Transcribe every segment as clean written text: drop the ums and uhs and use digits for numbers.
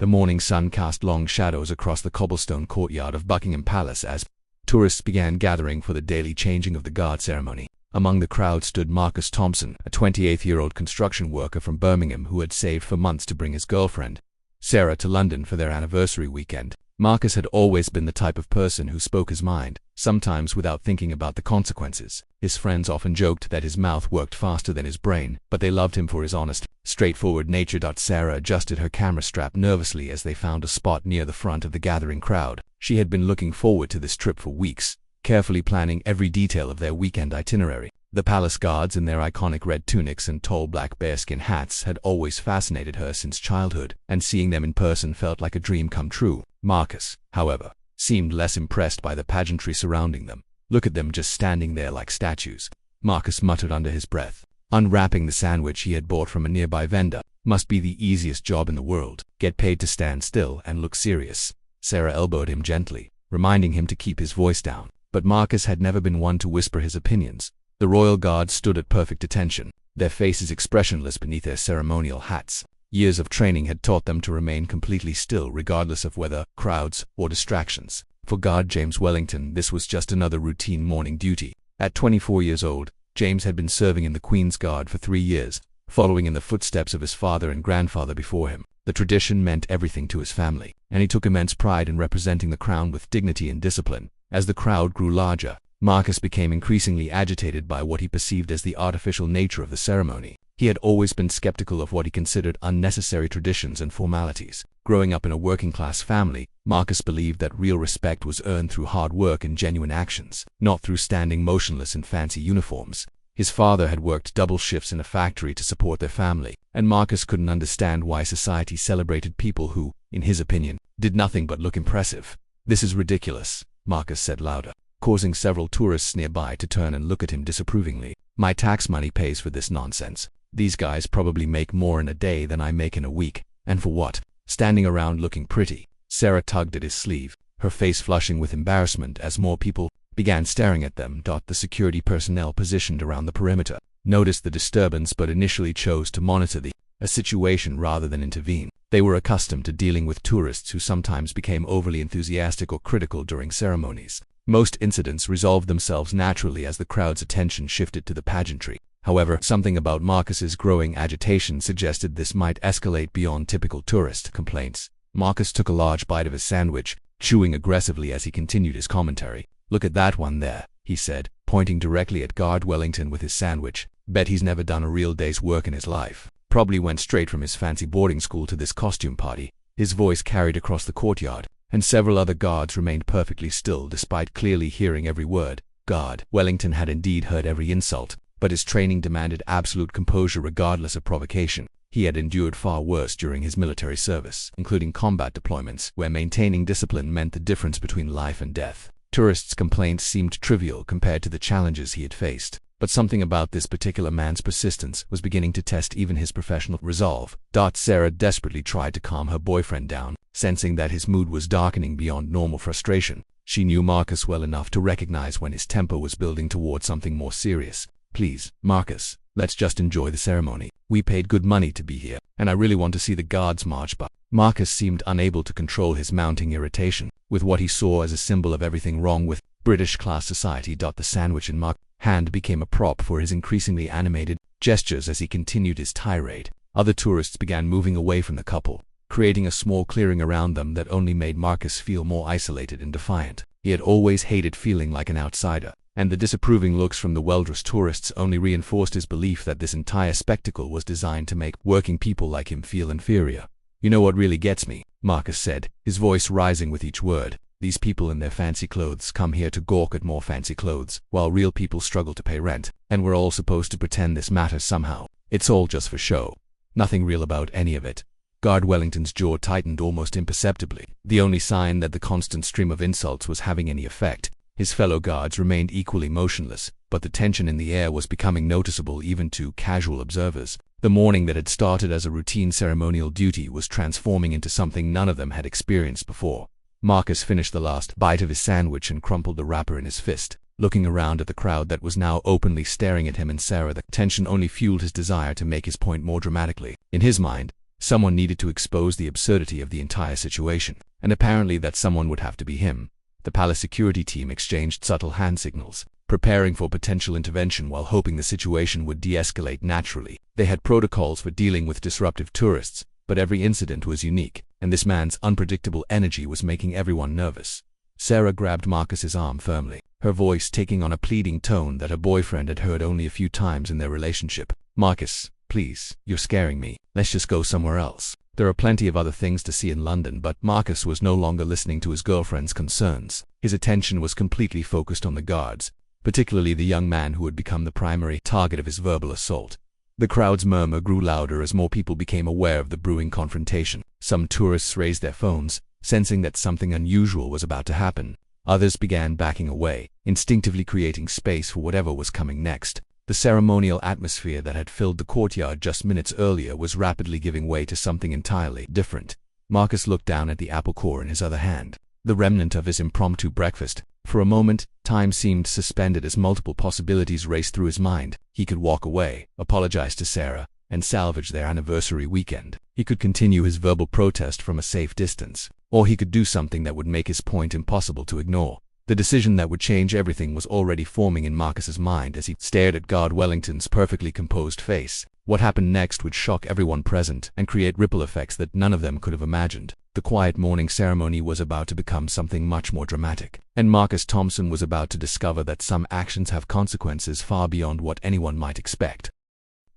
The morning sun cast long shadows across the cobblestone courtyard of Buckingham Palace as tourists began gathering for the daily changing of the guard ceremony. Among the crowd stood Marcus Thompson, a 28-year-old construction worker from Birmingham who had saved for months to bring his girlfriend, Sarah, to London for their anniversary weekend. Marcus had always been the type of person who spoke his mind, sometimes without thinking about the consequences. His friends often joked that his mouth worked faster than his brain, but they loved him for his honest, straightforward nature. Sarah adjusted her camera strap nervously as they found a spot near the front of the gathering crowd. She had been looking forward to this trip for weeks, carefully planning every detail of their weekend itinerary. The palace guards in their iconic red tunics and tall black bearskin hats had always fascinated her since childhood, and seeing them in person felt like a dream come true. Marcus, however, seemed less impressed by the pageantry surrounding them. "Look at them just standing there like statues," Marcus muttered under his breath, unwrapping the sandwich he had bought from a nearby vendor. "Must be the easiest job in the world. Get paid to stand still and look serious." Sarah elbowed him gently, reminding him to keep his voice down. But Marcus had never been one to whisper his opinions. The royal guard stood at perfect attention, their faces expressionless beneath their ceremonial hats. Years of training had taught them to remain completely still regardless of weather, crowds, or distractions. For Guard James Wellington, this was just another routine morning duty. At 24 years old, James had been serving in the Queen's Guard for 3 years, following in the footsteps of his father and grandfather before him. The tradition meant everything to his family, and he took immense pride in representing the crown with dignity and discipline. As the crowd grew larger, Marcus became increasingly agitated by what he perceived as the artificial nature of the ceremony. He had always been skeptical of what he considered unnecessary traditions and formalities. Growing up in a working-class family, Marcus believed that real respect was earned through hard work and genuine actions, not through standing motionless in fancy uniforms. His father had worked double shifts in a factory to support their family, and Marcus couldn't understand why society celebrated people who, in his opinion, did nothing but look impressive. "This is ridiculous," Marcus said louder, causing several tourists nearby to turn and look at him disapprovingly. "My tax money pays for this nonsense. These guys probably make more in a day than I make in a week. And for what? Standing around looking pretty." Sarah tugged at his sleeve, her face flushing with embarrassment as more people began staring at them. The security personnel positioned around the perimeter noticed the disturbance but initially chose to monitor the situation rather than intervene. They were accustomed to dealing with tourists who sometimes became overly enthusiastic or critical during ceremonies. Most incidents resolved themselves naturally as the crowd's attention shifted to the pageantry. However, something about Marcus's growing agitation suggested this might escalate beyond typical tourist complaints. Marcus took a large bite of his sandwich, chewing aggressively as he continued his commentary. "Look at that one there," he said, pointing directly at Guard Wellington with his sandwich. "Bet he's never done a real day's work in his life. Probably went straight from his fancy boarding school to this costume party." His voice carried across the courtyard, and several other guards remained perfectly still despite clearly hearing every word. Guard Wellington had indeed heard every insult, but his training demanded absolute composure regardless of provocation. He had endured far worse during his military service, including combat deployments, where maintaining discipline meant the difference between life and death. Tourists' complaints seemed trivial compared to the challenges he had faced, but something about this particular man's persistence was beginning to test even his professional resolve. Sarah desperately tried to calm her boyfriend down, sensing that his mood was darkening beyond normal frustration. She knew Marcus well enough to recognize when his temper was building toward something more serious. "Please, Marcus, let's just enjoy the ceremony. We paid good money to be here, and I really want to see the guards march by." Marcus seemed unable to control his mounting irritation, with what he saw as a symbol of everything wrong with British class society. The sandwich in Marcus' hand became a prop for his increasingly animated gestures as he continued his tirade. Other tourists began moving away from the couple, creating a small clearing around them that only made Marcus feel more isolated and defiant. He had always hated feeling like an outsider, and the disapproving looks from the well-dressed tourists only reinforced his belief that this entire spectacle was designed to make working people like him feel inferior. "You know what really gets me?" Marcus said, his voice rising with each word. "These people in their fancy clothes come here to gawk at more fancy clothes, while real people struggle to pay rent, and we're all supposed to pretend this matters somehow. It's all just for show. Nothing real about any of it." Guard Wellington's jaw tightened almost imperceptibly, the only sign that the constant stream of insults was having any effect. His fellow guards remained equally motionless, but the tension in the air was becoming noticeable even to casual observers. The morning that had started as a routine ceremonial duty was transforming into something none of them had experienced before. Marcus finished the last bite of his sandwich and crumpled the wrapper in his fist, looking around at the crowd that was now openly staring at him and Sarah. The tension only fueled his desire to make his point more dramatically. In his mind, Someone needed to expose the absurdity of the entire situation, and apparently that someone would have to be him. The palace security team exchanged subtle hand signals, preparing for potential intervention while hoping the situation would de-escalate naturally. They had protocols for dealing with disruptive tourists, but every incident was unique, and this man's unpredictable energy was making everyone nervous. Sarah grabbed Marcus's arm firmly, her voice taking on a pleading tone that her boyfriend had heard only a few times in their relationship. "Marcus, please, you're scaring me. Let's just go somewhere else. There are plenty of other things to see in London." But Marcus was no longer listening to his girlfriend's concerns. His attention was completely focused on the guards, particularly the young man who had become the primary target of his verbal assault. The crowd's murmur grew louder as more people became aware of the brewing confrontation. Some tourists raised their phones, sensing that something unusual was about to happen. Others began backing away, instinctively creating space for whatever was coming next. The ceremonial atmosphere that had filled the courtyard just minutes earlier was rapidly giving way to something entirely different. Marcus looked down at the apple core in his other hand, the remnant of his impromptu breakfast. For a moment, time seemed suspended as multiple possibilities raced through his mind. He could walk away, apologize to Sarah, and salvage their anniversary weekend. He could continue his verbal protest from a safe distance, or he could do something that would make his point impossible to ignore. The decision that would change everything was already forming in Marcus's mind as he stared at guard Wellington's perfectly composed face. What happened next would shock everyone present and create ripple effects that none of them could have imagined. The quiet morning ceremony was about to become something much more dramatic, and Marcus Thompson was about to discover that some actions have consequences far beyond what anyone might expect.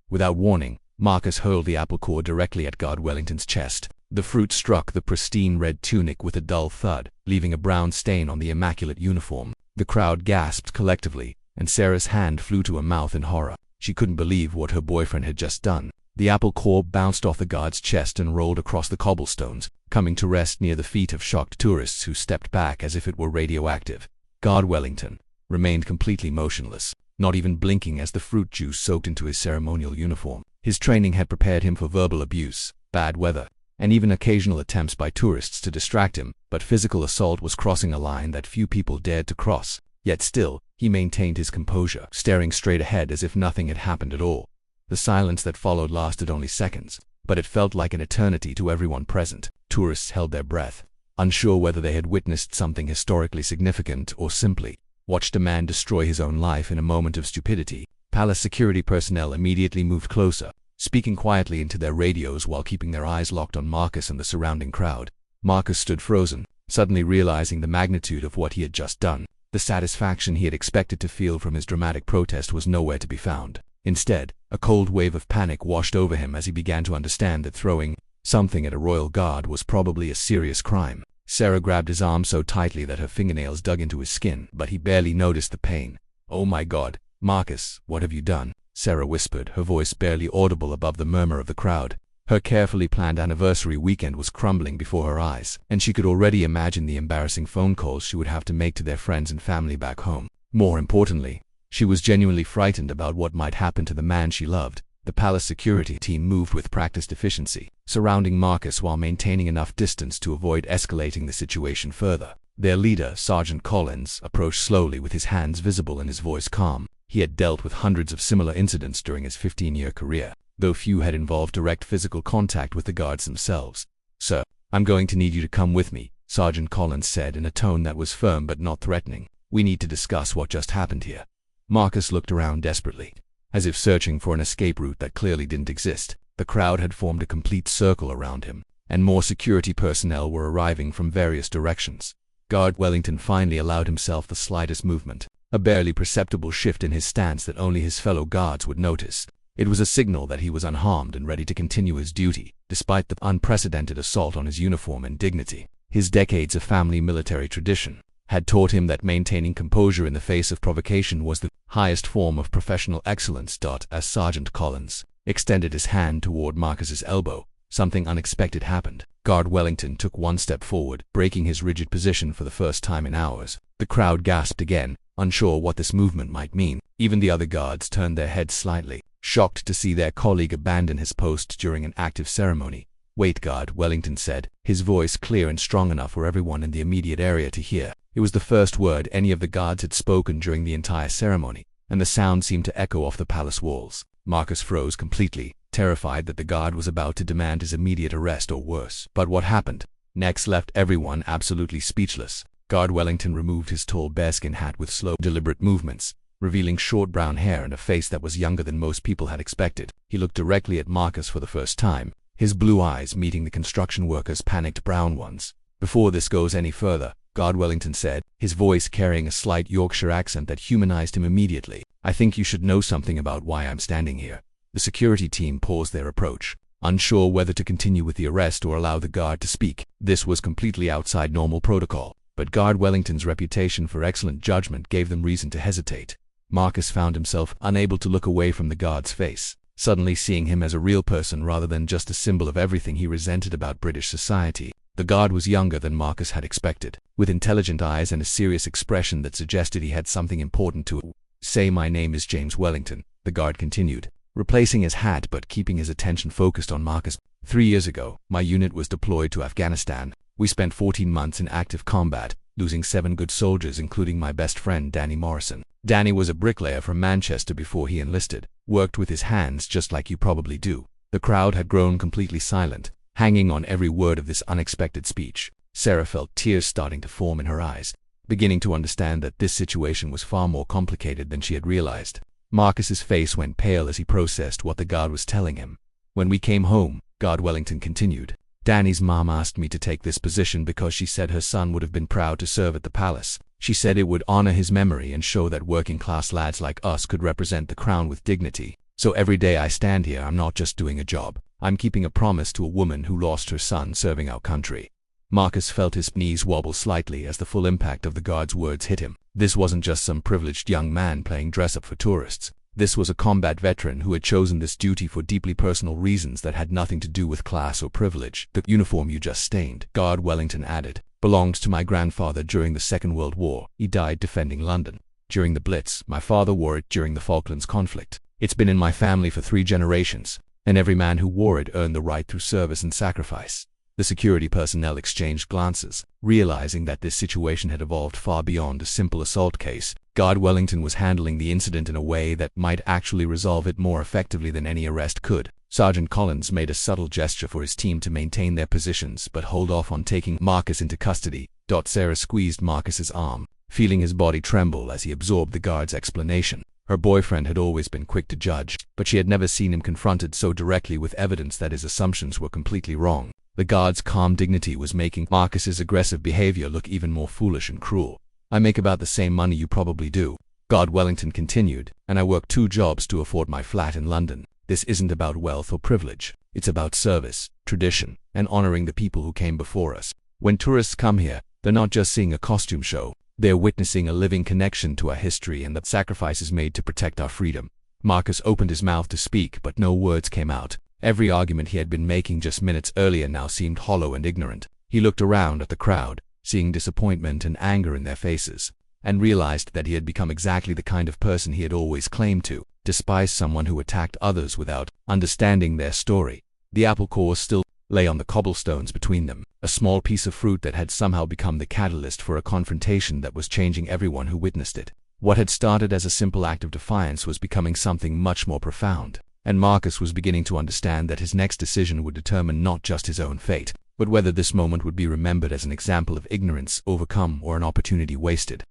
Without warning, Marcus hurled the apple core directly at guard Wellington's chest. The fruit struck the pristine red tunic with a dull thud, leaving a brown stain on the immaculate uniform. The crowd gasped collectively, and Sarah's hand flew to her mouth in horror. She couldn't believe what her boyfriend had just done. The apple core bounced off the guard's chest and rolled across the cobblestones, coming to rest near the feet of shocked tourists who stepped back as if it were radioactive. Guard Wellington remained completely motionless, not even blinking as the fruit juice soaked into his ceremonial uniform. His training had prepared him for verbal abuse, bad weather, and even occasional attempts by tourists to distract him, but physical assault was crossing a line that few people dared to cross. Yet still, he maintained his composure, staring straight ahead as if nothing had happened at all. The silence that followed lasted only seconds, but it felt like an eternity to everyone present. Tourists held their breath, unsure whether they had witnessed something historically significant or simply watched a man destroy his own life in a moment of stupidity. Palace security personnel immediately moved closer, speaking quietly into their radios while keeping their eyes locked on Marcus and the surrounding crowd. Marcus stood frozen, suddenly realizing the magnitude of what he had just done. The satisfaction he had expected to feel from his dramatic protest was nowhere to be found. Instead, a cold wave of panic washed over him as he began to understand that throwing something at a royal guard was probably a serious crime. Sarah grabbed his arm so tightly that her fingernails dug into his skin, but he barely noticed the pain. "Oh my God, Marcus, what have you done?" Sarah whispered, her voice barely audible above the murmur of the crowd. Her carefully planned anniversary weekend was crumbling before her eyes, and she could already imagine the embarrassing phone calls she would have to make to their friends and family back home. More importantly, she was genuinely frightened about what might happen to the man she loved. The palace security team moved with practiced efficiency, surrounding Marcus while maintaining enough distance to avoid escalating the situation further. Their leader, Sergeant Collins, approached slowly with his hands visible and his voice calm. He had dealt with hundreds of similar incidents during his 15-year career, though few had involved direct physical contact with the guards themselves. "Sir, I'm going to need you to come with me," Sergeant Collins said in a tone that was firm but not threatening. "We need to discuss what just happened here." Marcus looked around desperately, as if searching for an escape route that clearly didn't exist. The crowd had formed a complete circle around him, and more security personnel were arriving from various directions. Guard Wellington finally allowed himself the slightest movement, a barely perceptible shift in his stance that only his fellow guards would notice. It was a signal that he was unharmed and ready to continue his duty, despite the unprecedented assault on his uniform and dignity. His decades of family military tradition had taught him that maintaining composure in the face of provocation was the highest form of professional excellence. As Sergeant Collins extended his hand toward Marcus's elbow, something unexpected happened. Guard Wellington took one step forward, breaking his rigid position for the first time in hours. The crowd gasped again, unsure what this movement might mean. Even the other guards turned their heads slightly, shocked to see their colleague abandon his post during an active ceremony. "Wait, Guard," Wellington said, his voice clear and strong enough for everyone in the immediate area to hear. It was the first word any of the guards had spoken during the entire ceremony, and the sound seemed to echo off the palace walls. Marcus froze completely, terrified that the guard was about to demand his immediate arrest or worse. But what happened next left everyone absolutely speechless. Guard Wellington removed his tall bearskin hat with slow, deliberate movements, revealing short brown hair and a face that was younger than most people had expected. He looked directly at Marcus for the first time, his blue eyes meeting the construction workers' panicked brown ones. "Before this goes any further," Guard Wellington said, his voice carrying a slight Yorkshire accent that humanized him immediately, "I think you should know something about why I'm standing here." The security team paused their approach, unsure whether to continue with the arrest or allow the guard to speak. This was completely outside normal protocol, but Guard Wellington's reputation for excellent judgment gave them reason to hesitate. Marcus found himself unable to look away from the guard's face, suddenly seeing him as a real person rather than just a symbol of everything he resented about British society. The guard was younger than Marcus had expected, with intelligent eyes and a serious expression that suggested he had something important to say. "My name is James Wellington," the guard continued, replacing his hat but keeping his attention focused on Marcus. "3 years ago, my unit was deployed to Afghanistan. We spent 14 months in active combat, losing 7 good soldiers including my best friend Danny Morrison. Danny was a bricklayer from Manchester before he enlisted, worked with his hands just like you probably do." The crowd had grown completely silent, hanging on every word of this unexpected speech. Sarah felt tears starting to form in her eyes, beginning to understand that this situation was far more complicated than she had realized. Marcus's face went pale as he processed what the guard was telling him. "When we came home," Guard Wellington continued, "Danny's mom asked me to take this position because she said her son would have been proud to serve at the palace. She said it would honor his memory and show that working-class lads like us could represent the crown with dignity. So every day I stand here, I'm not just doing a job. I'm keeping a promise to a woman who lost her son serving our country." Marcus felt his knees wobble slightly as the full impact of the guard's words hit him. This wasn't just some privileged young man playing dress-up for tourists. This was a combat veteran who had chosen this duty for deeply personal reasons that had nothing to do with class or privilege. "The uniform you just stained," Guard Wellington added, "belonged to my grandfather during the Second World War. He died defending London during the Blitz. My father wore it during the Falklands conflict. It's been in my family for 3 generations, and every man who wore it earned the right through service and sacrifice." The security personnel exchanged glances, realizing that this situation had evolved far beyond a simple assault case. Guard Wellington was handling the incident in a way that might actually resolve it more effectively than any arrest could. Sergeant Collins made a subtle gesture for his team to maintain their positions but hold off on taking Marcus into custody. Sarah squeezed Marcus's arm, feeling his body tremble as he absorbed the guard's explanation. Her boyfriend had always been quick to judge, but she had never seen him confronted so directly with evidence that his assumptions were completely wrong. The guard's calm dignity was making Marcus's aggressive behavior look even more foolish and cruel. "I make about the same money you probably do," Guard Wellington continued, "and I work 2 jobs to afford my flat in London. This isn't about wealth or privilege. It's about service, tradition, and honoring the people who came before us. When tourists come here, they're not just seeing a costume show. They're witnessing a living connection to our history and the sacrifices made to protect our freedom." Marcus opened his mouth to speak, but no words came out. Every argument he had been making just minutes earlier now seemed hollow and ignorant. He looked around at the crowd, seeing disappointment and anger in their faces, and realized that he had become exactly the kind of person he had always claimed to despise: someone who attacked others without understanding their story. The apple core still lay on the cobblestones between them, a small piece of fruit that had somehow become the catalyst for a confrontation that was changing everyone who witnessed it. What had started as a simple act of defiance was becoming something much more profound, and Marcus was beginning to understand that his next decision would determine not just his own fate, but whether this moment would be remembered as an example of ignorance overcome or an opportunity wasted.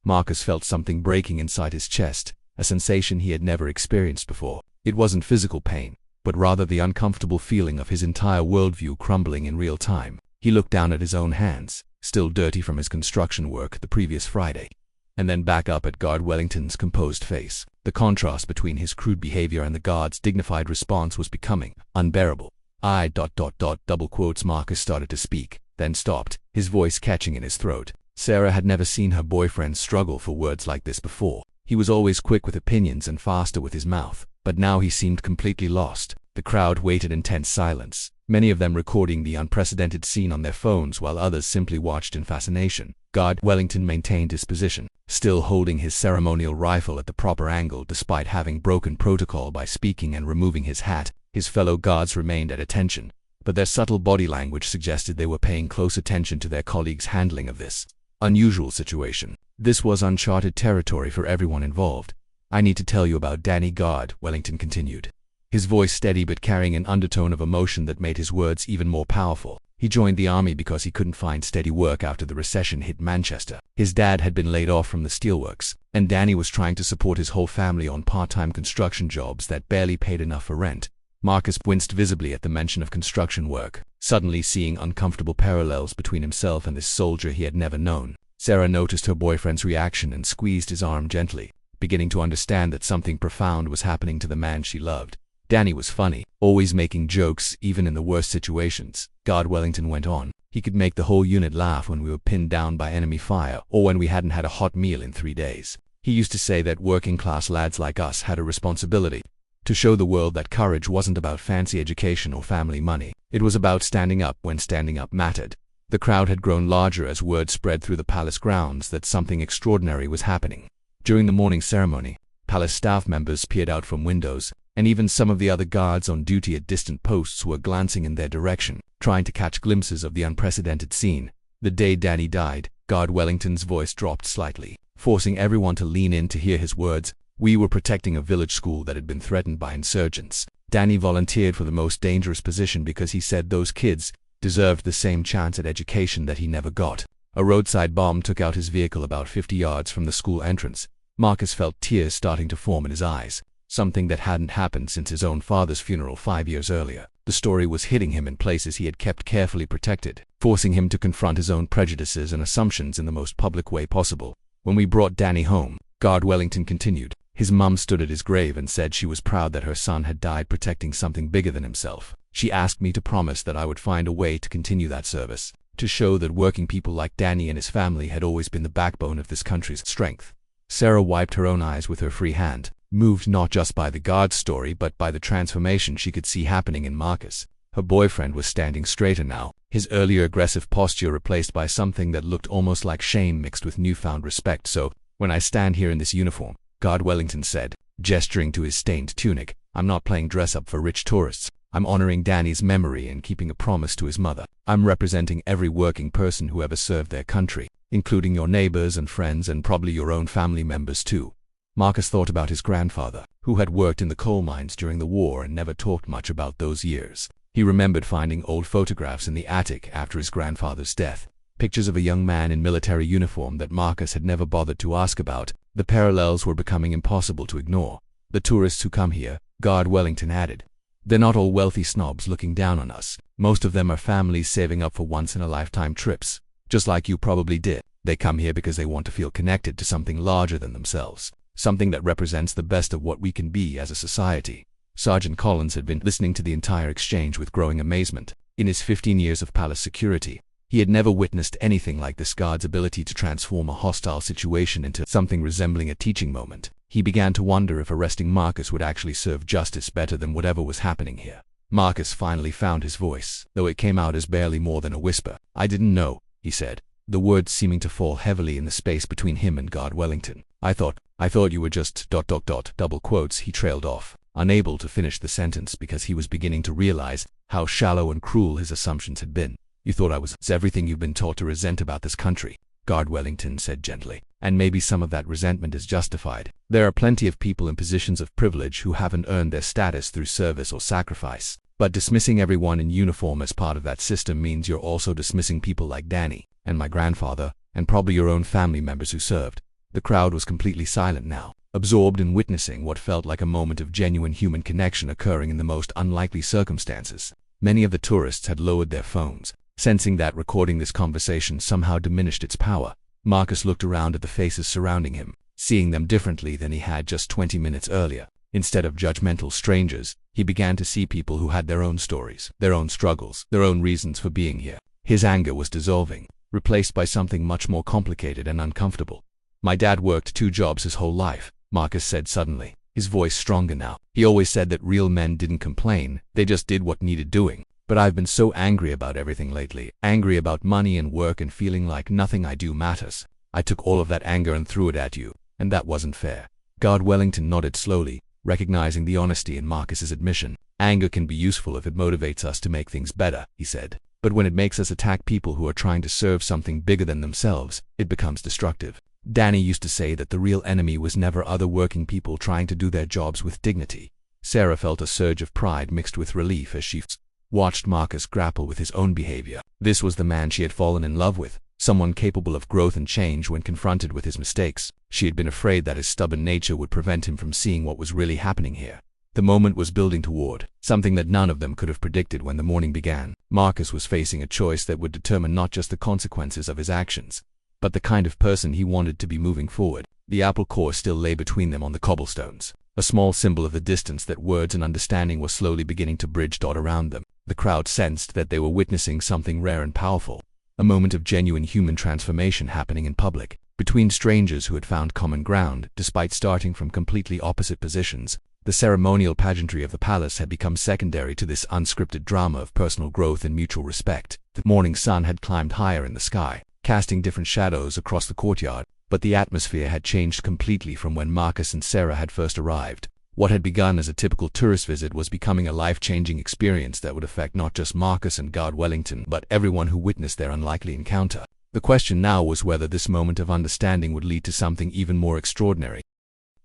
Marcus felt something breaking inside his chest, a sensation he had never experienced before. It wasn't physical pain, but rather the uncomfortable feeling of his entire worldview crumbling in real time. He looked down at his own hands, still dirty from his construction work the previous Friday, and then back up at Guard Wellington's composed face. The contrast between his crude behavior and the guard's dignified response was becoming unbearable. Double quotes. Marcus started to speak, then stopped, his voice catching in his throat. Sarah had never seen her boyfriend struggle for words like this before. He was always quick with opinions and faster with his mouth, but now he seemed completely lost. The crowd waited in tense silence, many of them recording the unprecedented scene on their phones while others simply watched in fascination. Guard Wellington maintained his position, still holding his ceremonial rifle at the proper angle despite having broken protocol by speaking and removing his hat. His fellow guards remained at attention, but their subtle body language suggested they were paying close attention to their colleagues' handling of this unusual situation. This was uncharted territory for everyone involved. "I need to tell you about Danny," Guard Wellington continued, his voice steady but carrying an undertone of emotion that made his words even more powerful. He joined the army because he couldn't find steady work after the recession hit Manchester. His dad had been laid off from the steelworks, and Danny was trying to support his whole family on part-time construction jobs that barely paid enough for rent. Marcus winced visibly at the mention of construction work, suddenly seeing uncomfortable parallels between himself and this soldier he had never known. Sarah noticed her boyfriend's reaction and squeezed his arm gently, beginning to understand that something profound was happening to the man she loved. Danny was funny, always making jokes even in the worst situations. God, Wellington went on. He could make the whole unit laugh when we were pinned down by enemy fire or when we hadn't had a hot meal in 3 days. He used to say that working-class lads like us had a responsibility to show the world that courage wasn't about fancy education or family money. It was about standing up when standing up mattered. The crowd had grown larger as word spread through the palace grounds that something extraordinary was happening. During the morning ceremony, palace staff members peered out from windows, and even some of the other guards on duty at distant posts were glancing in their direction, trying to catch glimpses of the unprecedented scene. The day Danny died, God Wellington's voice dropped slightly, forcing everyone to lean in to hear his words. We were protecting a village school that had been threatened by insurgents. Danny volunteered for the most dangerous position because he said those kids deserved the same chance at education that he never got. A roadside bomb took out his vehicle about 50 yards from the school entrance. Marcus felt tears starting to form in his eyes, something that hadn't happened since his own father's funeral 5 years earlier. The story was hitting him in places he had kept carefully protected, forcing him to confront his own prejudices and assumptions in the most public way possible. When we brought Danny home, God Wellington continued, his mum stood at his grave and said she was proud that her son had died protecting something bigger than himself. She asked me to promise that I would find a way to continue that service, to show that working people like Danny and his family had always been the backbone of this country's strength. Sarah wiped her own eyes with her free hand, moved not just by the God's story but by the transformation she could see happening in Marcus. Her boyfriend was standing straighter now, his earlier aggressive posture replaced by something that looked almost like shame mixed with newfound respect. So, when I stand here in this uniform, God Wellington said, gesturing to his stained tunic, I'm not playing dress-up for rich tourists. I'm honoring Danny's memory and keeping a promise to his mother. I'm representing every working person who ever served their country, including your neighbors and friends and probably your own family members too. Marcus thought about his grandfather, who had worked in the coal mines during the war and never talked much about those years. He remembered finding old photographs in the attic after his grandfather's death, pictures of a young man in military uniform that Marcus had never bothered to ask about. The parallels were becoming impossible to ignore. The tourists who come here, God Wellington added, they're not all wealthy snobs looking down on us. Most of them are families saving up for once-in-a-lifetime trips, just like you probably did. They come here because they want to feel connected to something larger than themselves, something that represents the best of what we can be as a society. Sergeant Collins had been listening to the entire exchange with growing amazement. In his 15 years of palace security, he had never witnessed anything like this guard's ability to transform a hostile situation into something resembling a teaching moment. He began to wonder if arresting Marcus would actually serve justice better than whatever was happening here. Marcus finally found his voice, though it came out as barely more than a whisper. I didn't know, he said, the words seeming to fall heavily in the space between him and God Wellington. I thought you were just ... double quotes. He trailed off, unable to finish the sentence because he was beginning to realize how shallow and cruel his assumptions had been. You thought I was everything you've been taught to resent about this country, God Wellington said gently, and maybe some of that resentment is justified. There are plenty of people in positions of privilege who haven't earned their status through service or sacrifice. But dismissing everyone in uniform as part of that system means you're also dismissing people like Danny, and my grandfather, and probably your own family members who served. The crowd was completely silent now, absorbed in witnessing what felt like a moment of genuine human connection occurring in the most unlikely circumstances. Many of the tourists had lowered their phones, sensing that recording this conversation somehow diminished its power. Marcus looked around at the faces surrounding him, seeing them differently than he had just 20 minutes earlier. Instead of judgmental strangers, he began to see people who had their own stories, their own struggles, their own reasons for being here. His anger was dissolving, replaced by something much more complicated and uncomfortable. My dad worked 2 jobs his whole life, Marcus said suddenly, his voice stronger now. He always said that real men didn't complain, they just did what needed doing. But I've been so angry about everything lately, angry about money and work and feeling like nothing I do matters. I took all of that anger and threw it at you, and that wasn't fair. God Wellington nodded slowly, recognizing the honesty in Marcus's admission. Anger can be useful if it motivates us to make things better, he said. But when it makes us attack people who are trying to serve something bigger than themselves, it becomes destructive. Danny used to say that the real enemy was never other working people trying to do their jobs with dignity. Sarah felt a surge of pride mixed with relief as she watched Marcus grapple with his own behavior. This was the man she had fallen in love with, someone capable of growth and change when confronted with his mistakes. She had been afraid that his stubborn nature would prevent him from seeing what was really happening here. The moment was building toward something that none of them could have predicted when the morning began. Marcus was facing a choice that would determine not just the consequences of his actions, but the kind of person he wanted to be moving forward. The apple core still lay between them on the cobblestones, a small symbol of the distance that words and understanding were slowly beginning to bridge around them. The crowd sensed that they were witnessing something rare and powerful, a moment of genuine human transformation happening in public, between strangers who had found common ground despite starting from completely opposite positions. The ceremonial pageantry of the palace had become secondary to this unscripted drama of personal growth and mutual respect. The morning sun had climbed higher in the sky, casting different shadows across the courtyard, but the atmosphere had changed completely from when Marcus and Sarah had first arrived. What had begun as a typical tourist visit was becoming a life-changing experience that would affect not just Marcus and Guard Wellington, but everyone who witnessed their unlikely encounter. The question now was whether this moment of understanding would lead to something even more extraordinary.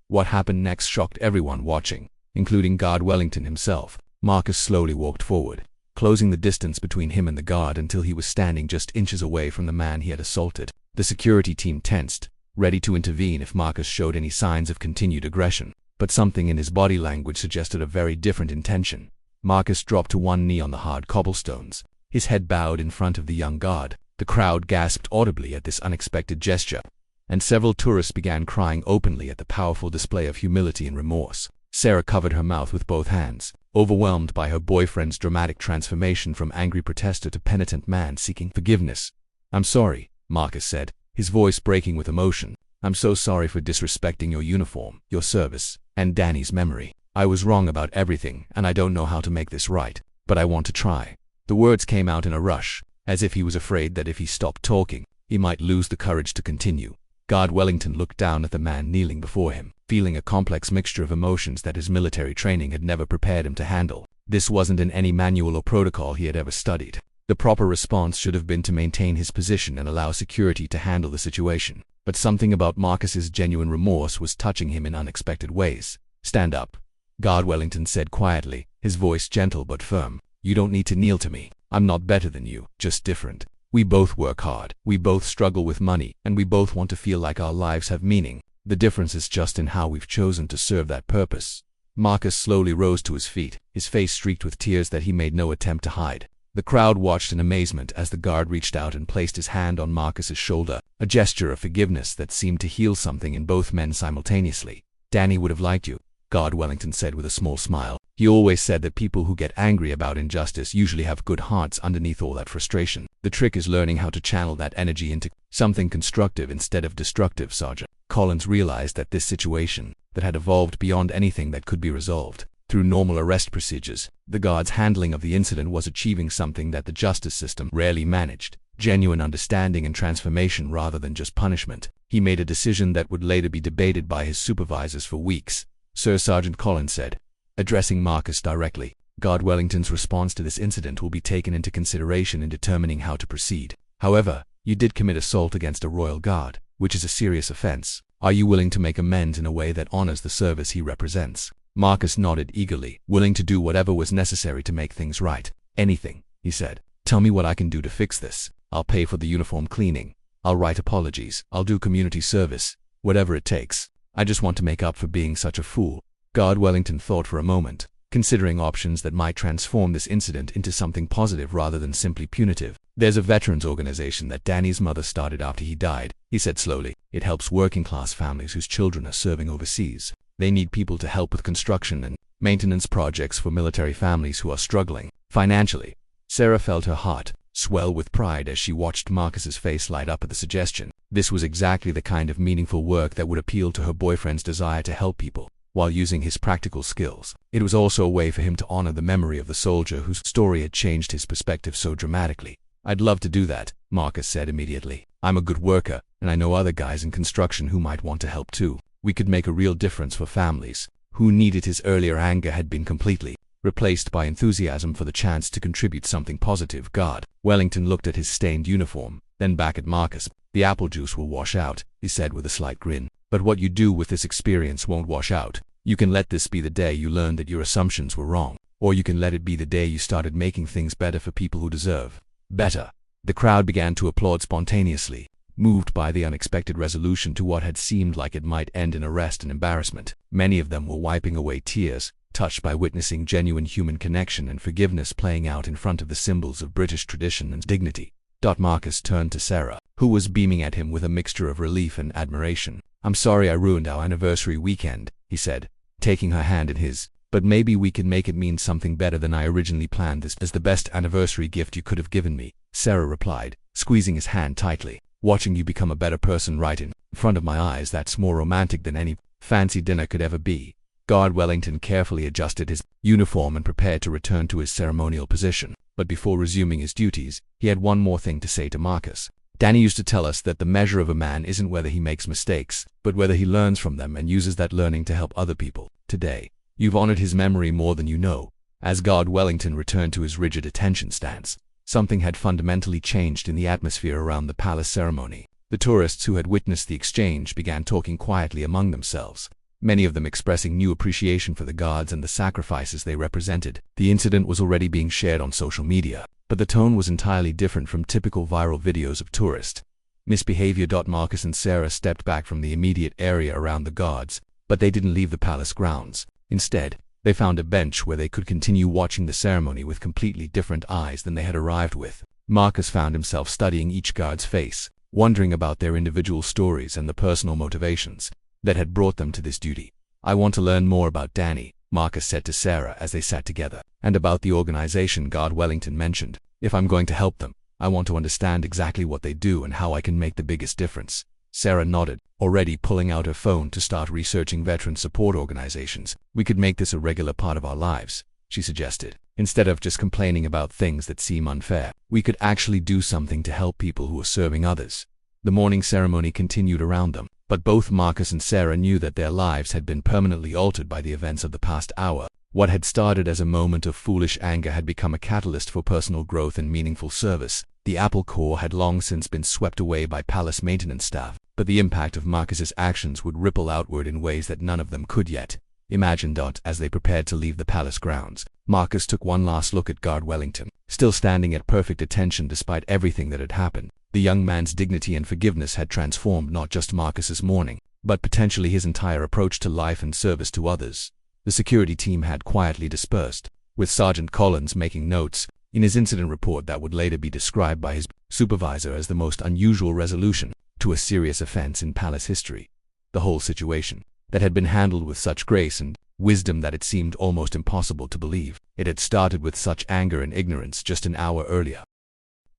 What happened next shocked everyone watching, including Guard Wellington himself. Marcus slowly walked forward, closing the distance between him and the guard until he was standing just inches away from the man he had assaulted. The security team tensed, ready to intervene if Marcus showed any signs of continued aggression. But something in his body language suggested a very different intention. Marcus dropped to one knee on the hard cobblestones, his head bowed in front of the young guard. The crowd gasped audibly at this unexpected gesture, and several tourists began crying openly at the powerful display of humility and remorse. Sarah covered her mouth with both hands, overwhelmed by her boyfriend's dramatic transformation from angry protester to penitent man seeking forgiveness. "I'm sorry," Marcus said, his voice breaking with emotion. "I'm so sorry for disrespecting your uniform, your service, and Danny's memory. I was wrong about everything, and I don't know how to make this right, but I want to try." The words came out in a rush, as if he was afraid that if he stopped talking, he might lose the courage to continue. Guard Wellington looked down at the man kneeling before him, feeling a complex mixture of emotions that his military training had never prepared him to handle. This wasn't in any manual or protocol he had ever studied. The proper response should have been to maintain his position and allow security to handle the situation. But something about Marcus's genuine remorse was touching him in unexpected ways. "Stand up," Guard Wellington said quietly, his voice gentle but firm. "You don't need to kneel to me. I'm not better than you, just different. We both work hard, we both struggle with money, and we both want to feel like our lives have meaning. The difference is just in how we've chosen to serve that purpose." Marcus slowly rose to his feet, his face streaked with tears that he made no attempt to hide. The crowd watched in amazement as the guard reached out and placed his hand on Marcus's shoulder, a gesture of forgiveness that seemed to heal something in both men simultaneously. "Danny would have liked you," Guard Wellington said with a small smile. "He always said that people who get angry about injustice usually have good hearts underneath all that frustration. The trick is learning how to channel that energy into something constructive instead of destructive." Sergeant Collins realized that this situation that had evolved beyond anything that could be resolved through normal arrest procedures. The guard's handling of the incident was achieving something that the justice system rarely managed: genuine understanding and transformation rather than just punishment. He made a decision that would later be debated by his supervisors for weeks. "Sir," Sergeant Collins said, addressing Marcus directly, "Guard Wellington's response to this incident will be taken into consideration in determining how to proceed. However, you did commit assault against a royal guard, which is a serious offense. Are you willing to make amends in a way that honors the service he represents?" Marcus nodded eagerly, willing to do whatever was necessary to make things right. "Anything," he said. "Tell me what I can do to fix this. I'll pay for the uniform cleaning. I'll write apologies. I'll do community service. Whatever it takes. I just want to make up for being such a fool." Guard Wellington thought for a moment, considering options that might transform this incident into something positive rather than simply punitive. "There's a veterans organization that Danny's mother started after he died," he said slowly. "It helps working-class families whose children are serving overseas. They need people to help with construction and maintenance projects for military families who are struggling financially." Sarah felt her heart swell with pride as she watched Marcus's face light up at the suggestion. This was exactly the kind of meaningful work that would appeal to her boyfriend's desire to help people, while using his practical skills. It was also a way for him to honor the memory of the soldier whose story had changed his perspective so dramatically. "I'd love to do that," Marcus said immediately. "I'm a good worker, and I know other guys in construction who might want to help too. We could make a real difference for families who needed." His earlier anger had been completely replaced by enthusiasm for the chance to contribute something positive. Guard Wellington looked at his stained uniform, then back at Marcus. "The apple juice will wash out," he said with a slight grin. "But what you do with this experience won't wash out. You can let this be the day you learn that your assumptions were wrong, or you can let it be the day you started making things better for people who deserve better." The crowd began to applaud spontaneously, moved by the unexpected resolution to what had seemed like it might end in arrest and embarrassment. Many of them were wiping away tears, touched by witnessing genuine human connection and forgiveness playing out in front of the symbols of British tradition and dignity. Marcus turned to Sarah, who was beaming at him with a mixture of relief and admiration. "I'm sorry I ruined our anniversary weekend," he said, taking her hand in his. "But maybe we can make it mean something better than I originally planned. This is the best anniversary gift you could have given me," Sarah replied, squeezing his hand tightly. "Watching you become a better person right in front of my eyes, that's more romantic than any fancy dinner could ever be." Guard Wellington carefully adjusted his uniform and prepared to return to his ceremonial position. But before resuming his duties, he had one more thing to say to Marcus. "Danny used to tell us that the measure of a man isn't whether he makes mistakes, but whether he learns from them and uses that learning to help other people. Today, you've honored his memory more than you know." As Guard Wellington returned to his rigid attention stance, something had fundamentally changed in the atmosphere around the palace ceremony. The tourists who had witnessed the exchange began talking quietly among themselves, many of them expressing new appreciation for the gods and the sacrifices they represented. The incident was already being shared on social media, but the tone was entirely different from typical viral videos of tourist misbehavior. Marcus and Sarah stepped back from the immediate area around the gods, but they didn't leave the palace grounds. Instead, they found a bench where they could continue watching the ceremony with completely different eyes than they had arrived with. Marcus found himself studying each guard's face, wondering about their individual stories and the personal motivations that had brought them to this duty. "I want to learn more about Danny," Marcus said to Sarah as they sat together, "and about the organization Guard Wellington mentioned. If I'm going to help them, I want to understand exactly what they do and how I can make the biggest difference." Sarah nodded, already pulling out her phone to start researching veteran support organizations. "We could make this a regular part of our lives," she suggested. "Instead of just complaining about things that seem unfair, we could actually do something to help people who are serving others." The morning ceremony continued around them, but both Marcus and Sarah knew that their lives had been permanently altered by the events of the past hour. What had started as a moment of foolish anger had become a catalyst for personal growth and meaningful service. The apple core had long since been swept away by palace maintenance staff, but the impact of Marcus's actions would ripple outward in ways that none of them could yet imagine. As they prepared to leave the palace grounds, Marcus took one last look at Guard Wellington, still standing at perfect attention despite everything that had happened. The young man's dignity and forgiveness had transformed not just Marcus's morning, but potentially his entire approach to life and service to others. The security team had quietly dispersed, with Sergeant Collins making notes in his incident report that would later be described by his supervisor as the most unusual resolution to a serious offense in palace history. The whole situation that had been handled with such grace and wisdom that it seemed almost impossible to believe it had started with such anger and ignorance just an hour earlier.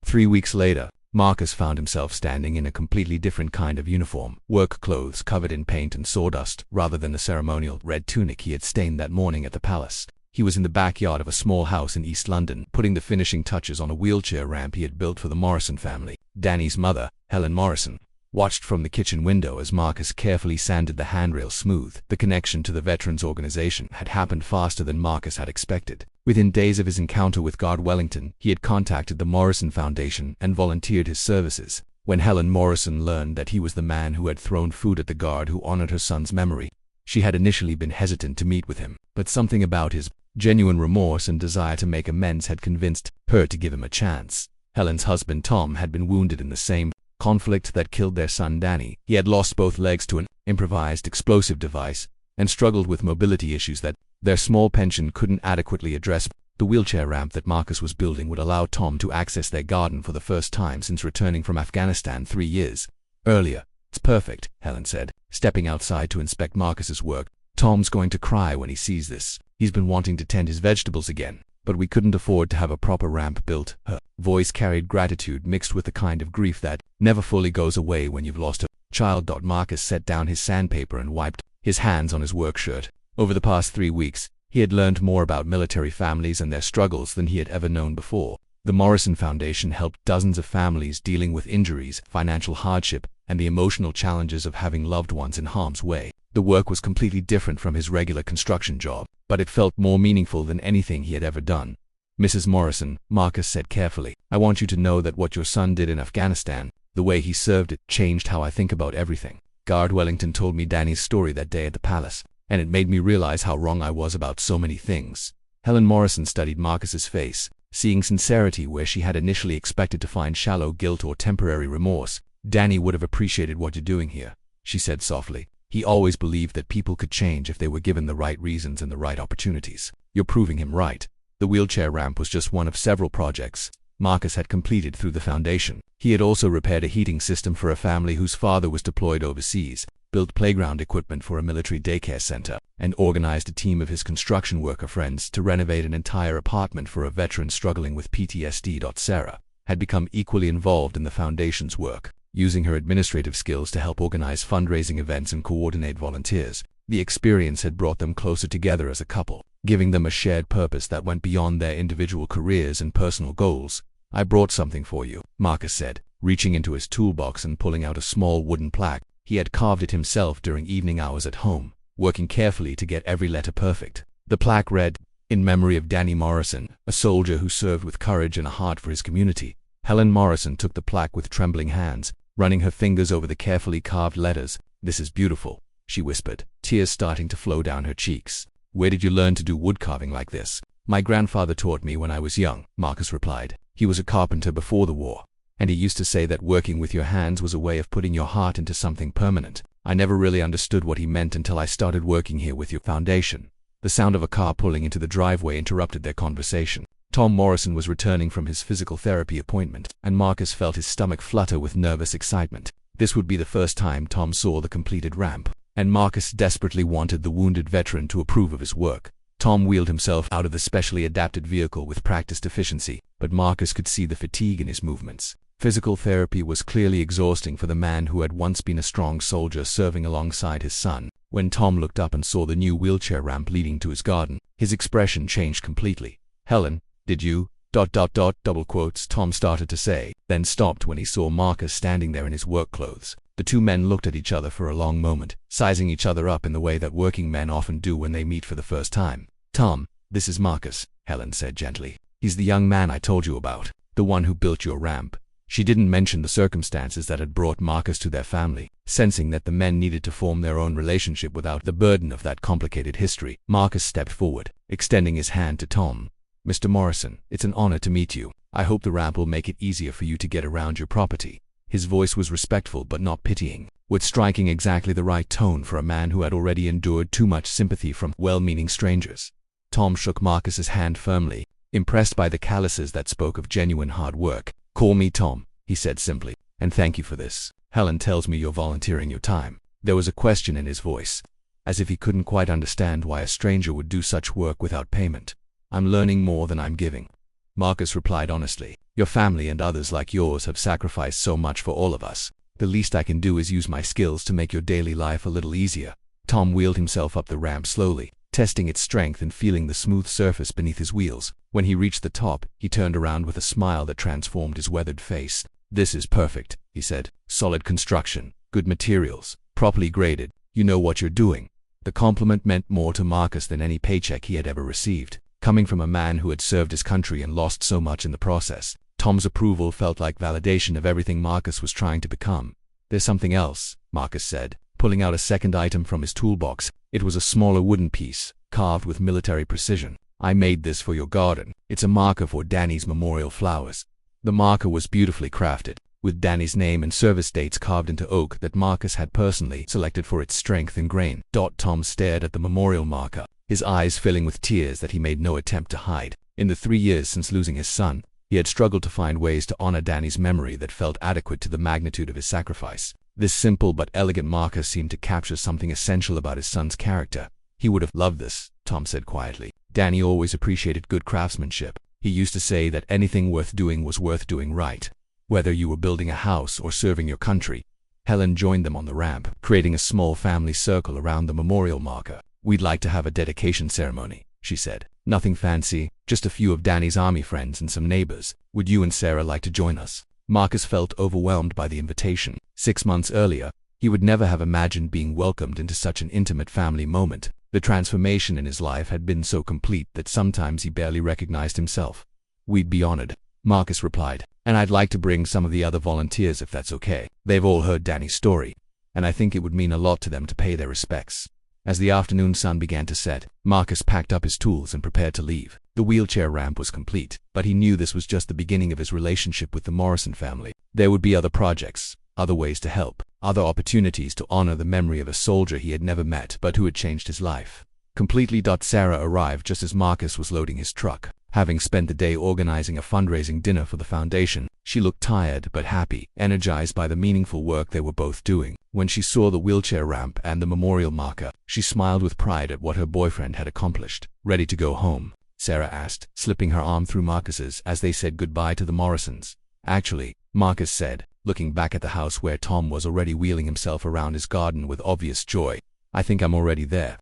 3 weeks later, Marcus found himself standing in a completely different kind of uniform, work clothes covered in paint and sawdust, rather than the ceremonial red tunic he had stained that morning at the palace. He was in the backyard of a small house in East London, putting the finishing touches on a wheelchair ramp he had built for the Morrison family. Danny's mother, Helen Morrison, watched from the kitchen window as Marcus carefully sanded the handrail smooth. The connection to the veterans organization had happened faster than Marcus had expected. Within days of his encounter with Guard Wellington, he had contacted the Morrison Foundation and volunteered his services. When Helen Morrison learned that he was the man who had thrown food at the guard who honored her son's memory, she had initially been hesitant to meet with him, but something about his genuine remorse and desire to make amends had convinced her to give him a chance. Helen's husband Tom had been wounded in the same conflict that killed their son Danny. He had lost both legs to an improvised explosive device and struggled with mobility issues that their small pension couldn't adequately address. The wheelchair ramp that Marcus was building would allow Tom to access their garden for the first time since returning from Afghanistan 3 years earlier. "It's perfect," Helen said, stepping outside to inspect Marcus's work. "Tom's going to cry when he sees this. He's been wanting to tend his vegetables again, but we couldn't afford to have a proper ramp built." Her voice carried gratitude mixed with the kind of grief that never fully goes away when you've lost a child. Marcus set down his sandpaper and wiped his hands on his work shirt. Over the past 3 weeks, he had learned more about military families and their struggles than he had ever known before. The Morrison Foundation helped dozens of families dealing with injuries, financial hardship, and the emotional challenges of having loved ones in harm's way. The work was completely different from his regular construction job, but it felt more meaningful than anything he had ever done. "Mrs. Morrison," Marcus said carefully, "I want you to know that what your son did in Afghanistan, the way he served it, changed how I think about everything. Guard Wellington told me Danny's story that day at the palace, and it made me realize how wrong I was about so many things. Helen Morrison studied Marcus's face, seeing sincerity where she had initially expected to find shallow guilt or temporary remorse. "Danny would have appreciated what you're doing here," she said softly. "He always believed that people could change if they were given the right reasons and the right opportunities. You're proving him right." The wheelchair ramp was just one of several projects Marcus had completed through the foundation. He had also repaired a heating system for a family whose father was deployed overseas, built playground equipment for a military daycare center, and organized a team of his construction worker friends to renovate an entire apartment for a veteran struggling with PTSD. Sarah had become equally involved in the foundation's work, using her administrative skills to help organize fundraising events and coordinate volunteers. The experience had brought them closer together as a couple, giving them a shared purpose that went beyond their individual careers and personal goals. "I brought something for you," Marcus said, reaching into his toolbox and pulling out a small wooden plaque. He had carved it himself during evening hours at home, working carefully to get every letter perfect. The plaque read, "In memory of Danny Morrison, a soldier who served with courage and a heart for his community." Helen Morrison took the plaque with trembling hands, running her fingers over the carefully carved letters. "This is beautiful," she whispered, tears starting to flow down her cheeks. "Where did you learn to do wood carving like this?" "My grandfather taught me when I was young," Marcus replied. "He was a carpenter before the war, and he used to say that working with your hands was a way of putting your heart into something permanent. I never really understood what he meant until I started working here with your foundation." The sound of a car pulling into the driveway interrupted their conversation. Tom Morrison was returning from his physical therapy appointment, and Marcus felt his stomach flutter with nervous excitement. This would be the first time Tom saw the completed ramp, and Marcus desperately wanted the wounded veteran to approve of his work. Tom wheeled himself out of the specially adapted vehicle with practiced efficiency, but Marcus could see the fatigue in his movements. Physical therapy was clearly exhausting for the man who had once been a strong soldier serving alongside his son. When Tom looked up and saw the new wheelchair ramp leading to his garden, his expression changed completely. "Helen, did you... double quotes," Tom started to say, then stopped when he saw Marcus standing there in his work clothes. The two men looked at each other for a long moment, sizing each other up in the way that working men often do when they meet for the first time. "Tom, this is Marcus," Helen said gently. "He's the young man I told you about, the one who built your ramp." She didn't mention the circumstances that had brought Marcus to their family, sensing that the men needed to form their own relationship without the burden of that complicated history. Marcus stepped forward, extending his hand to Tom. "Mr. Morrison, it's an honor to meet you. I hope the ramp will make it easier for you to get around your property." His voice was respectful but not pitying, with striking exactly the right tone for a man who had already endured too much sympathy from well-meaning strangers. Tom shook Marcus's hand firmly, impressed by the calluses that spoke of genuine hard work. "Call me Tom," he said simply, "and thank you for this. Helen tells me you're volunteering your time." There was a question in his voice, as if he couldn't quite understand why a stranger would do such work without payment. "I'm learning more than I'm giving," Marcus replied honestly. "Your family and others like yours have sacrificed so much for all of us. The least I can do is use my skills to make your daily life a little easier." Tom wheeled himself up the ramp slowly, testing its strength and feeling the smooth surface beneath his wheels. When he reached the top, he turned around with a smile that transformed his weathered face. "This is perfect," he said. "Solid construction, good materials, properly graded. You know what you're doing." The compliment meant more to Marcus than any paycheck he had ever received. Coming from a man who had served his country and lost so much in the process, Tom's approval felt like validation of everything Marcus was trying to become. "There's something else," Marcus said, pulling out a second item from his toolbox. It was a smaller wooden piece, carved with military precision. "I made this for your garden. It's a marker for Danny's memorial flowers." The marker was beautifully crafted, with Danny's name and service dates carved into oak that Marcus had personally selected for its strength and grain. Tom stared at the memorial marker, his eyes filling with tears that he made no attempt to hide. In the 3 years since losing his son, he had struggled to find ways to honor Danny's memory that felt adequate to the magnitude of his sacrifice. This simple but elegant marker seemed to capture something essential about his son's character. "He would have loved this," Tom said quietly. "Danny always appreciated good craftsmanship. He used to say that anything worth doing was worth doing right, whether you were building a house or serving your country." Helen joined them on the ramp, creating a small family circle around the memorial marker. "We'd like to have a dedication ceremony," she said. "Nothing fancy, just a few of Danny's army friends and some neighbors. Would you and Sarah like to join us?" Marcus felt overwhelmed by the invitation. 6 months earlier, he would never have imagined being welcomed into such an intimate family moment. The transformation in his life had been so complete that sometimes he barely recognized himself. "We'd be honored," Marcus replied, "and I'd like to bring some of the other volunteers if that's okay. They've all heard Danny's story, and I think it would mean a lot to them to pay their respects." As the afternoon sun began to set, Marcus packed up his tools and prepared to leave. The wheelchair ramp was complete, but he knew this was just the beginning of his relationship with the Morrison family. There would be other projects, other ways to help, other opportunities to honor the memory of a soldier he had never met but who had changed his life. Completely. Sarah arrived just as Marcus was loading his truck. Having spent the day organizing a fundraising dinner for the foundation, she looked tired but happy, energized by the meaningful work they were both doing. When she saw the wheelchair ramp and the memorial marker, she smiled with pride at what her boyfriend had accomplished. "Ready to go home?" Sarah asked, slipping her arm through Marcus's as they said goodbye to the Morrisons. "Actually," Marcus said, looking back at the house where Tom was already wheeling himself around his garden with obvious joy, "I think I'm already there."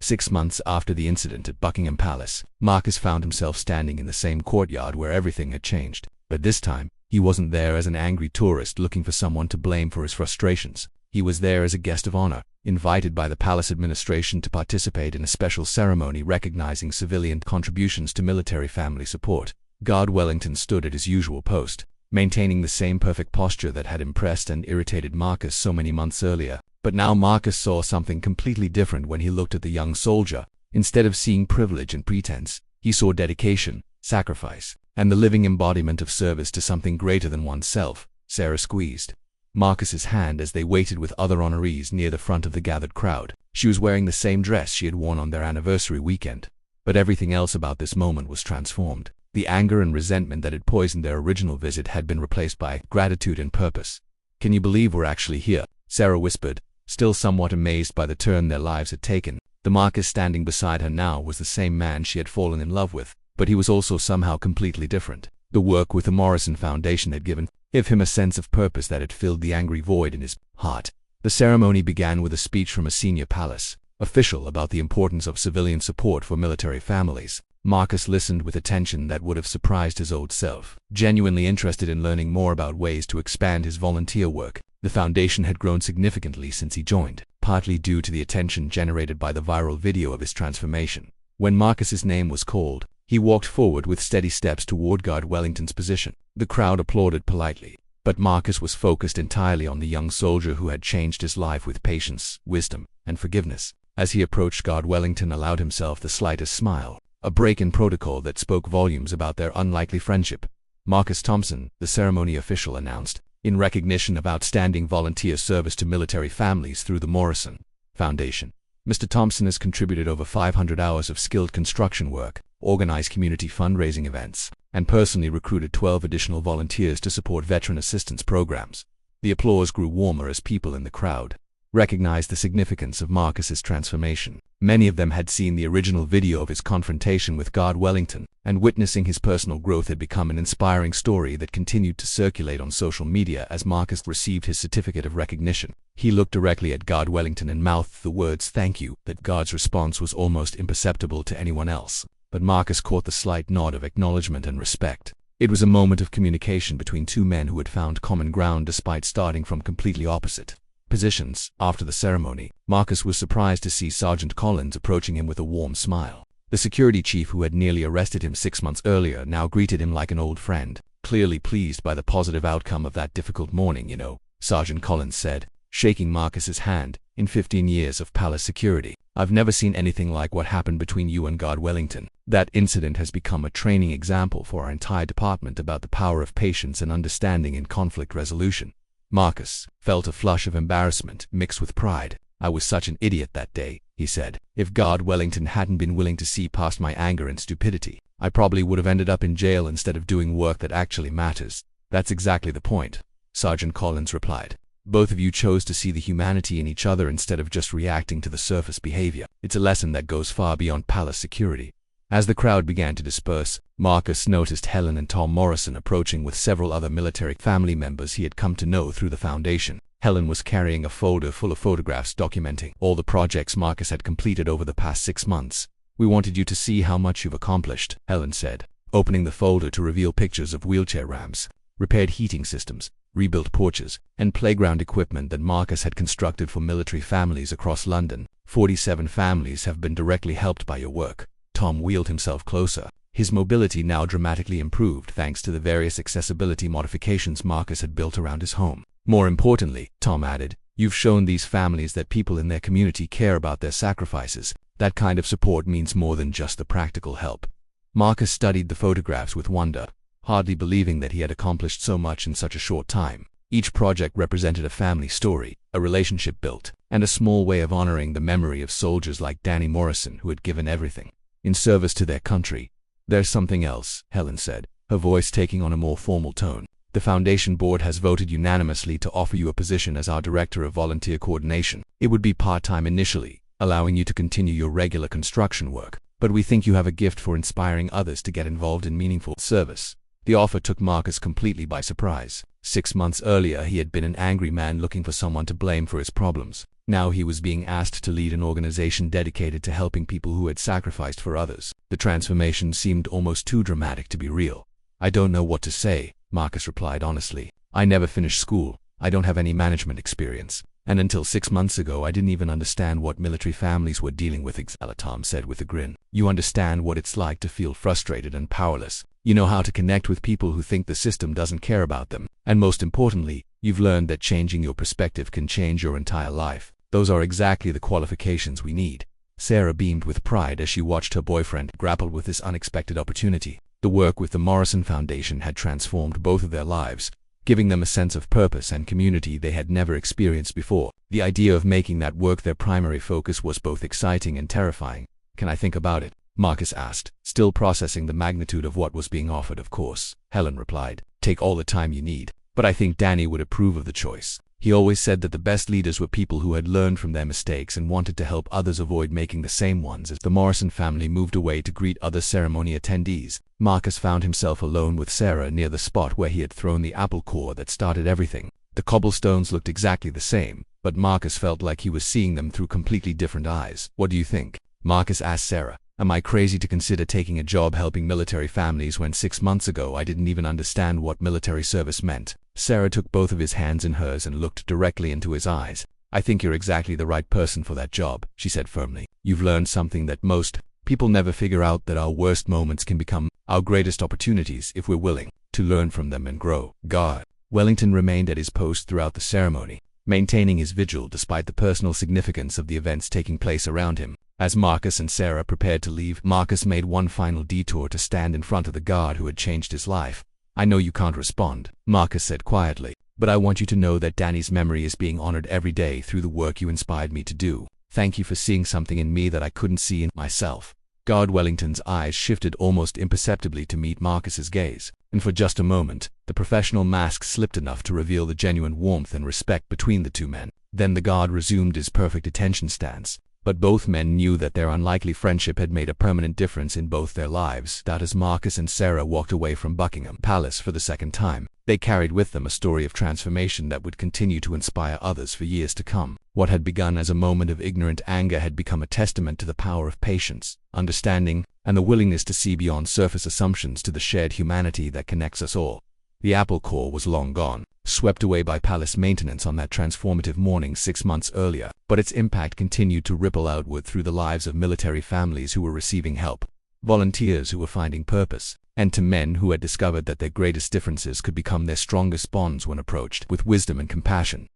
6 months after the incident at Buckingham Palace, Marcus found himself standing in the same courtyard where everything had changed. But this time, he wasn't there as an angry tourist looking for someone to blame for his frustrations. He was there as a guest of honor, invited by the palace administration to participate in a special ceremony recognizing civilian contributions to military family support. Guard Wellington stood at his usual post, maintaining the same perfect posture that had impressed and irritated Marcus so many months earlier. But now Marcus saw something completely different when he looked at the young soldier. Instead of seeing privilege and pretense, he saw dedication, sacrifice, and the living embodiment of service to something greater than oneself. Sarah squeezed Marcus's hand as they waited with other honorees near the front of the gathered crowd. She was wearing the same dress she had worn on their anniversary weekend. But everything else about this moment was transformed. The anger and resentment that had poisoned their original visit had been replaced by gratitude and purpose. "Can you believe we're actually here?" Sarah whispered, still somewhat amazed by the turn their lives had taken. The Marcus standing beside her now was the same man she had fallen in love with, but he was also somehow completely different. The work with the Morrison Foundation had given him a sense of purpose that had filled the angry void in his heart. The ceremony began with a speech from a senior palace official about the importance of civilian support for military families. Marcus listened with attention that would have surprised his old self, genuinely interested in learning more about ways to expand his volunteer work. The foundation had grown significantly since he joined, partly due to the attention generated by the viral video of his transformation. When Marcus's name was called, he walked forward with steady steps toward Guard Wellington's position. The crowd applauded politely, but Marcus was focused entirely on the young soldier who had changed his life with patience, wisdom, and forgiveness. As he approached, Guard Wellington allowed himself the slightest smile, a break in protocol that spoke volumes about their unlikely friendship. "Marcus Thompson," the ceremony official announced, "in recognition of outstanding volunteer service to military families through the Morrison Foundation. Mr. Thompson has contributed over 500 hours of skilled construction work, organized community fundraising events, and personally recruited 12 additional volunteers to support veteran assistance programs." The applause grew warmer as people in the crowd recognized the significance of Marcus's transformation. Many of them had seen the original video of his confrontation with Guard Wellington, and witnessing his personal growth had become an inspiring story that continued to circulate on social media as Marcus received his certificate of recognition. He looked directly at Guard Wellington and mouthed the words "thank you." That Guard's response was almost imperceptible to anyone else, but Marcus caught the slight nod of acknowledgement and respect. It was a moment of communication between two men who had found common ground despite starting from completely opposite positions. After the ceremony, Marcus was surprised to see Sergeant Collins approaching him with a warm smile. The security chief who had nearly arrested him 6 months earlier now greeted him like an old friend. "Clearly pleased by the positive outcome of that difficult morning, you know," Sergeant Collins said, shaking Marcus's hand. "In 15 years of palace security, I've never seen anything like what happened between you and Guard Wellington. That incident has become a training example for our entire department about the power of patience and understanding in conflict resolution." Marcus felt a flush of embarrassment mixed with pride. "I was such an idiot that day," he said. "If Guard Wellington hadn't been willing to see past my anger and stupidity, I probably would have ended up in jail instead of doing work that actually matters." "That's exactly the point," Sergeant Collins replied. "Both of you chose to see the humanity in each other instead of just reacting to the surface behavior. It's a lesson that goes far beyond palace security." As the crowd began to disperse, Marcus noticed Helen and Tom Morrison approaching with several other military family members he had come to know through the foundation. Helen was carrying a folder full of photographs documenting all the projects Marcus had completed over the past 6 months. "We wanted you to see how much you've accomplished," Helen said, opening the folder to reveal pictures of wheelchair ramps, repaired heating systems, rebuilt porches, and playground equipment that Marcus had constructed for military families across London. 47 families have been directly helped by your work." Tom wheeled himself closer, his mobility now dramatically improved thanks to the various accessibility modifications Marcus had built around his home. "More importantly," Tom added, You've shown these families that people in their community care about their sacrifices. That kind of support means more than just the practical help. Marcus studied the photographs with wonder, hardly believing that he had accomplished so much in such a short time. Each project represented a family story, a relationship built, and a small way of honoring the memory of soldiers like Danny Morrison who had given everything in service to their country. There's something else, Helen said, her voice taking on a more formal tone. The Foundation Board has voted unanimously to offer you a position as our Director of Volunteer Coordination. It would be part-time initially, allowing you to continue your regular construction work, but we think you have a gift for inspiring others to get involved in meaningful service. The offer took Marcus completely by surprise. 6 months earlier, he had been an angry man looking for someone to blame for his problems. Now he was being asked to lead an organization dedicated to helping people who had sacrificed for others. The transformation seemed almost too dramatic to be real. I don't know what to say, Marcus replied honestly. I never finished school. I don't have any management experience. And until 6 months ago, I didn't even understand what military families were dealing with. Tom said with a grin. You understand what it's like to feel frustrated and powerless. You know how to connect with people who think the system doesn't care about them. And most importantly, you've learned that changing your perspective can change your entire life. Those are exactly the qualifications we need. Sarah beamed with pride as she watched her boyfriend grapple with this unexpected opportunity. The work with the Morrison Foundation had transformed both of their lives, giving them a sense of purpose and community they had never experienced before. The idea of making that work their primary focus was both exciting and terrifying. Can I think about it? Marcus asked, still processing the magnitude of what was being offered. Of course, Helen replied. Take all the time you need. But I think Danny would approve of the choice. He always said that the best leaders were people who had learned from their mistakes and wanted to help others avoid making the same ones. As the Morrison family moved away to greet other ceremony attendees, Marcus found himself alone with Sarah near the spot where he had thrown the apple core that started everything. The cobblestones looked exactly the same, but Marcus felt like he was seeing them through completely different eyes. What do you think? Marcus asked Sarah. Am I crazy to consider taking a job helping military families when 6 months ago I didn't even understand what military service meant? Sarah took both of his hands in hers and looked directly into his eyes. I think you're exactly the right person for that job, she said firmly. You've learned something that most people never figure out, that our worst moments can become our greatest opportunities if we're willing to learn from them and grow. God. Wellington remained at his post throughout the ceremony, maintaining his vigil despite the personal significance of the events taking place around him. As Marcus and Sarah prepared to leave, Marcus made one final detour to stand in front of the guard who had changed his life. I know you can't respond, Marcus said quietly, but I want you to know that Danny's memory is being honored every day through the work you inspired me to do. Thank you for seeing something in me that I couldn't see in myself. Guard Wellington's eyes shifted almost imperceptibly to meet Marcus's gaze, and for just a moment, the professional mask slipped enough to reveal the genuine warmth and respect between the two men. Then the guard resumed his perfect attention stance. But both men knew that their unlikely friendship had made a permanent difference in both their lives. That as Marcus and Sarah walked away from Buckingham Palace for the second time, they carried with them a story of transformation that would continue to inspire others for years to come. What had begun as a moment of ignorant anger had become a testament to the power of patience, understanding, and the willingness to see beyond surface assumptions to the shared humanity that connects us all. The apple core was long gone, swept away by palace maintenance on that transformative morning 6 months earlier, but its impact continued to ripple outward through the lives of military families who were receiving help, volunteers who were finding purpose, and to men who had discovered that their greatest differences could become their strongest bonds when approached with wisdom and compassion.